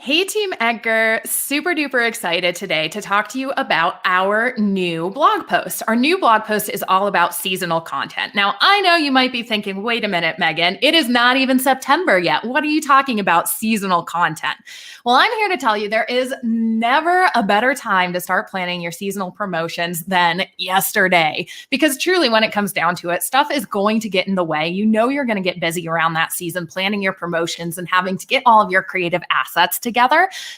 Hey, Team Edgar, super duper excited today to talk to you about our new blog post. Our new blog post is all about seasonal content. Now, I know you might be thinking, wait a minute, Megan, it is not even September yet. What are you talking about seasonal content? Well, I'm here to tell you there is never a better time to start planning your seasonal promotions than yesterday. Because truly, when it comes down to it, stuff is going to get in the way. You know, you're going to get busy around that season planning your promotions and having to get all of your creative assets together.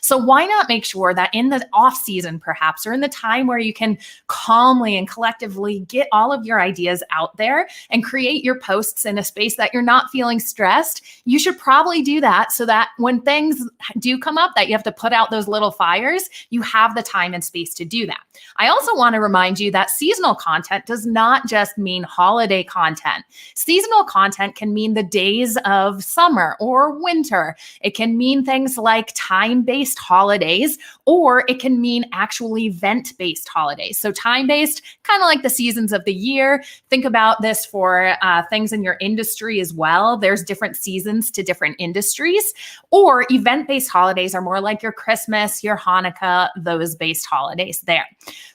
So why not make sure that in the off season, perhaps, or in the time where you can calmly and collectively get all of your ideas out there and create your posts in a space that you're not feeling stressed, you should probably do that so that when things do come up that you have to put out those little fires, you have the time and space to do that. I also want to remind you that seasonal content does not just mean holiday content. Seasonal content can mean the days of summer or winter. It can mean things like time-based holidays, or it can mean actual event-based holidays. So time-based, kind of like the seasons of the year. Think about this for things in your industry as well. There's different seasons to different industries. Or event-based holidays are more like your Christmas, your Hanukkah, those based holidays there.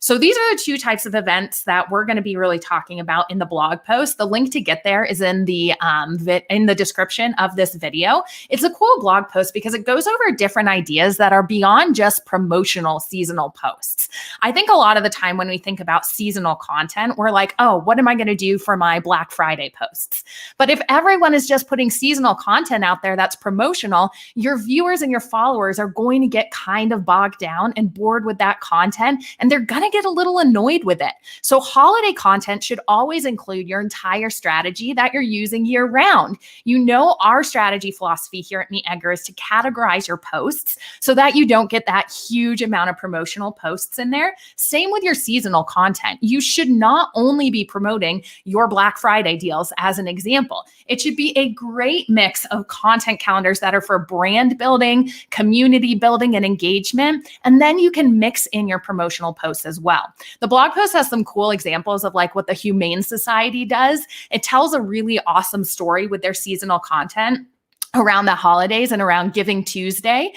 So these are the two types of events that we're going to be really talking about in the blog post. The link to get there is in the description of this video. It's a cool blog post because it goes over different ideas that are beyond just promotional seasonal posts. I think a lot of the time when we think about seasonal content, we're like, oh, what am I going to do for my Black Friday posts? But if everyone is just putting seasonal content out there that's promotional, your viewers and your followers are going to get kind of bogged down and bored with that content, and they're going to get a little annoyed with it. So holiday content should always include your entire strategy that you're using year round. You know, our strategy philosophy here at MeetEdgar is to categorize your posts so that you don't get that huge amount of promotional posts in there. Same with your seasonal content. You should not only be promoting your Black Friday deals as an example. It should be a great mix of content calendars that are for brand building, community building, and engagement. And then you can mix in your promotional posts as well. The blog post has some cool examples of like what the Humane Society does. It tells a really awesome story with their seasonal content around the holidays and around Giving Tuesday,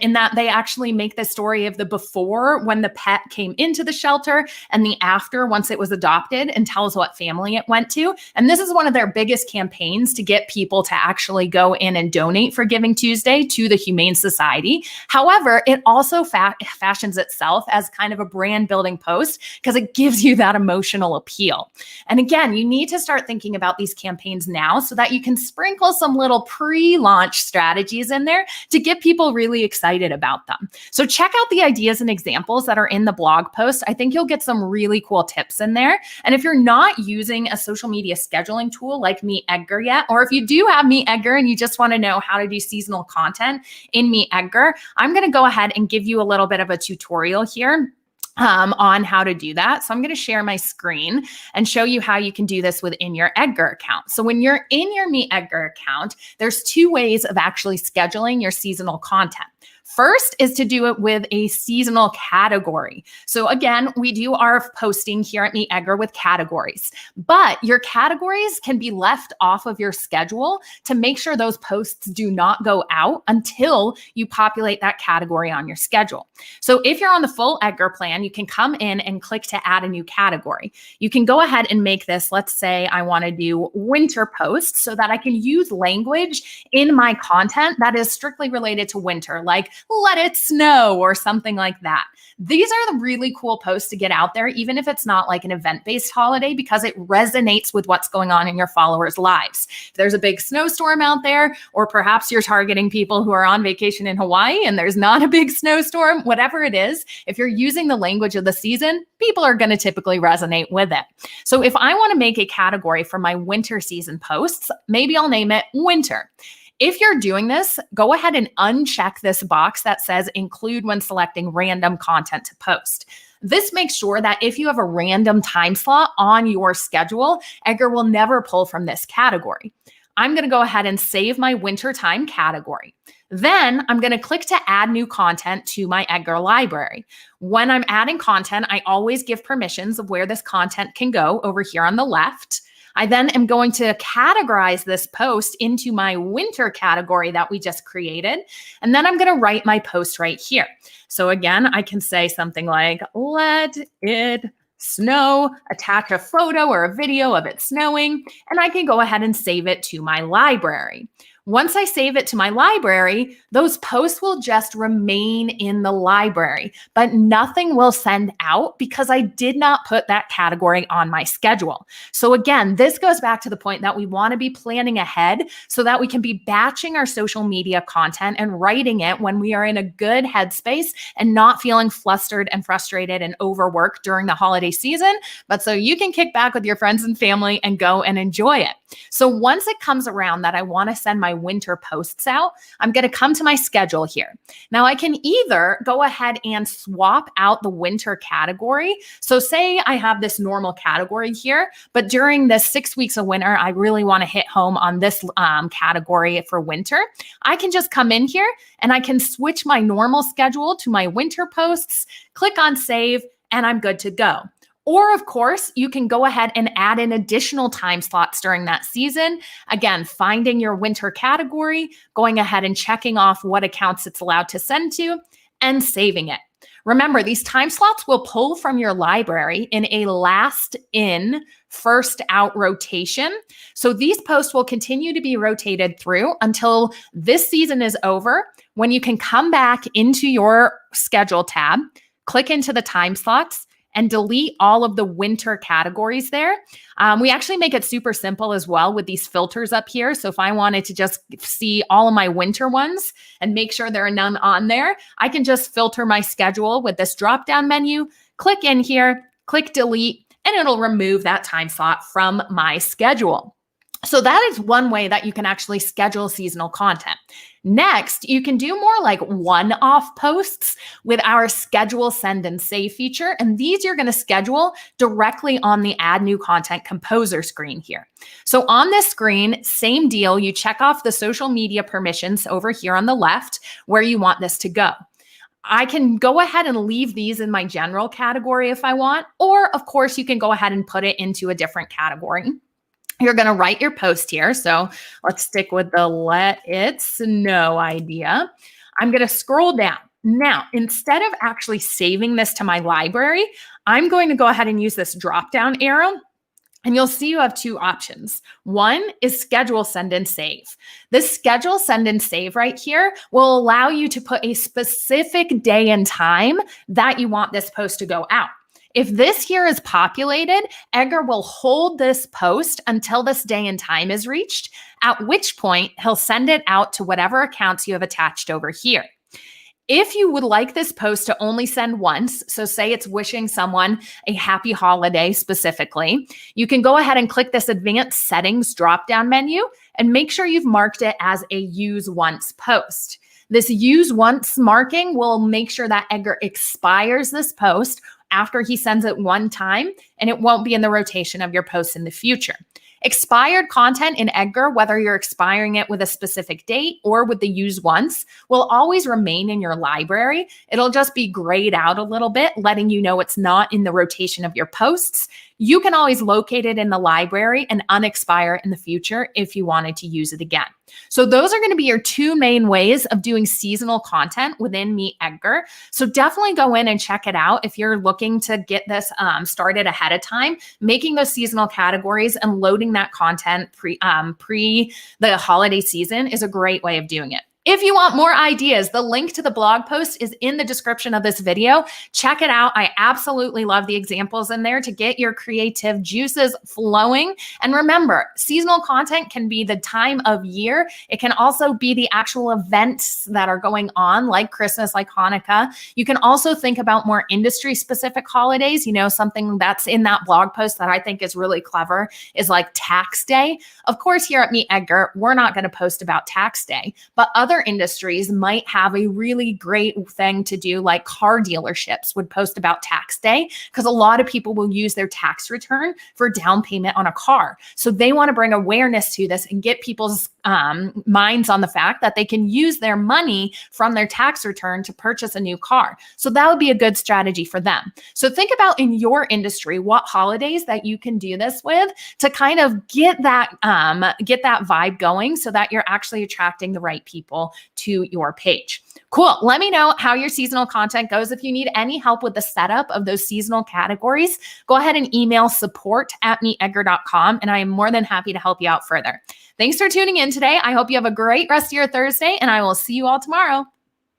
in that they actually make the story of the before when the pet came into the shelter and the after once it was adopted, and tells what family it went to. And this is one of their biggest campaigns to get people to actually go in and donate for Giving Tuesday to the Humane Society. However, it also fashions itself as kind of a brand building post because it gives you that emotional appeal. And again, you need to start thinking about these campaigns now so that you can sprinkle some little pre-launch strategies in there to get people really excited about them. So check out the ideas and examples that are in the blog post. I think you'll get some really cool tips in there. And if you're not using a social media scheduling tool like MeetEdgar yet, or if you do have MeetEdgar and you just want to know how to do seasonal content in MeetEdgar, I'm going to go ahead and give you a little bit of a tutorial here on how to do that. So I'm going to share my screen and show you how you can do this within your Edgar account. So when you're in your MeetEdgar account, there's two ways of actually scheduling your seasonal content. First is to do it with a seasonal category. So again, we do our posting here at MeetEdgar with categories, but your categories can be left off of your schedule to make sure those posts do not go out until you populate that category on your schedule. So if you're on the full Edgar plan, you can come in and click to add a new category. You can go ahead and make this, let's say I want to do winter posts so that I can use language in my content that is strictly related to winter, like let it snow or something like that. These are the really cool posts to get out there, even if it's not like an event-based holiday, because it resonates with what's going on in your followers' lives. If there's a big snowstorm out there, or perhaps you're targeting people who are on vacation in Hawaii and there's not a big snowstorm, whatever it is, if you're using the language of the season, people are going to typically resonate with it. So if I want to make a category for my winter season posts, maybe I'll name it winter. If you're doing this, go ahead and uncheck this box that says include when selecting random content to post. This makes sure that if you have a random time slot on your schedule, Edgar will never pull from this category. I'm going to go ahead and save my wintertime category. Then I'm going to click to add new content to my Edgar library. When I'm adding content, I always give permissions of where this content can go over here on the left. I then am going to categorize this post into my winter category that we just created. And then I'm going to write my post right here. So again, I can say something like, let it snow, attach a photo or a video of it snowing, and I can go ahead and save it to my library. Once I save it to my library, those posts will just remain in the library, but nothing will send out because I did not put that category on my schedule. So again, this goes back to the point that we want to be planning ahead so that we can be batching our social media content and writing it when we are in a good headspace and not feeling flustered and frustrated and overworked during the holiday season, but so you can kick back with your friends and family and go and enjoy it. So once it comes around that I want to send my winter posts out, I'm going to come to my schedule here. Now I can either go ahead and swap out the winter category. So say I have this normal category here, but during the 6 weeks of winter, I really want to hit home on this category for winter. I can just come in here and I can switch my normal schedule to my winter posts, click on save, and I'm good to go. Or, of course, you can go ahead and add in additional time slots during that season. Again, finding your winter category, going ahead and checking off what accounts it's allowed to send to, and saving it. Remember, these time slots will pull from your library in a last in, first out rotation. So these posts will continue to be rotated through until this season is over, when you can come back into your schedule tab, click into the time slots, and delete all of the winter categories there. We actually make it super simple as well with these filters up here. So if I wanted to just see all of my winter ones and make sure there are none on there, I can just filter my schedule with this drop-down menu, click in here, click delete, and it'll remove that time slot from my schedule. So that is one way that you can actually schedule seasonal content. Next, you can do more like one-off posts with our schedule, send, and save feature. And these you're going to schedule directly on the add new content composer screen here. So on this screen, same deal, you check off the social media permissions over here on the left where you want this to go. I can go ahead and leave these in my general category if I want, or of course you can go ahead and put it into a different category. You're going to write your post here. So let's stick with the let it snow idea. I'm going to scroll down. Now, instead of actually saving this to my library, I'm going to go ahead and use this drop-down arrow. And you'll see you have two options. One is schedule, send, and save. This schedule, send, and save right here will allow you to put a specific day and time that you want this post to go out. If this here is populated, Edgar will hold this post until this day and time is reached, at which point he'll send it out to whatever accounts you have attached over here. If you would like this post to only send once, so say it's wishing someone a happy holiday specifically, you can go ahead and click this advanced settings drop-down menu and make sure you've marked it as a use once post. This use once marking will make sure that Edgar expires this post after he sends it one time, and it won't be in the rotation of your posts in the future. Expired content in Edgar, whether you're expiring it with a specific date or with the use once, will always remain in your library. It'll just be grayed out a little bit, letting you know it's not in the rotation of your posts. You can always locate it in the library and unexpire in the future if you wanted to use it again. So those are going to be your two main ways of doing seasonal content within MeetEdgar. So definitely go in and check it out if you're looking to get this started ahead of time. Making those seasonal categories and loading that content pre the holiday season is a great way of doing it. If you want more ideas, the link to the blog post is in the description of this video. Check it out. I absolutely love the examples in there to get your creative juices flowing. And remember, seasonal content can be the time of year. It can also be the actual events that are going on, like Christmas, like Hanukkah. You can also think about more industry-specific holidays. You know, something that's in that blog post that I think is really clever is like tax day. Of course, here at MeetEdgar, we're not going to post about tax day, but other other industries might have a really great thing to do, like car dealerships would post about tax day, because a lot of people will use their tax return for down payment on a car. So they want to bring awareness to this and get people's minds on the fact that they can use their money from their tax return to purchase a new car. So that would be a good strategy for them. So think about in your industry what holidays that you can do this with to kind of get that vibe going, so that you're actually attracting the right people to your page. Cool. Let me know how your seasonal content goes. If you need any help with the setup of those seasonal categories, go ahead and email support@meetedgar.com, and I am more than happy to help you out further. Thanks for tuning in today. I hope you have a great rest of your Thursday, and I will see you all tomorrow.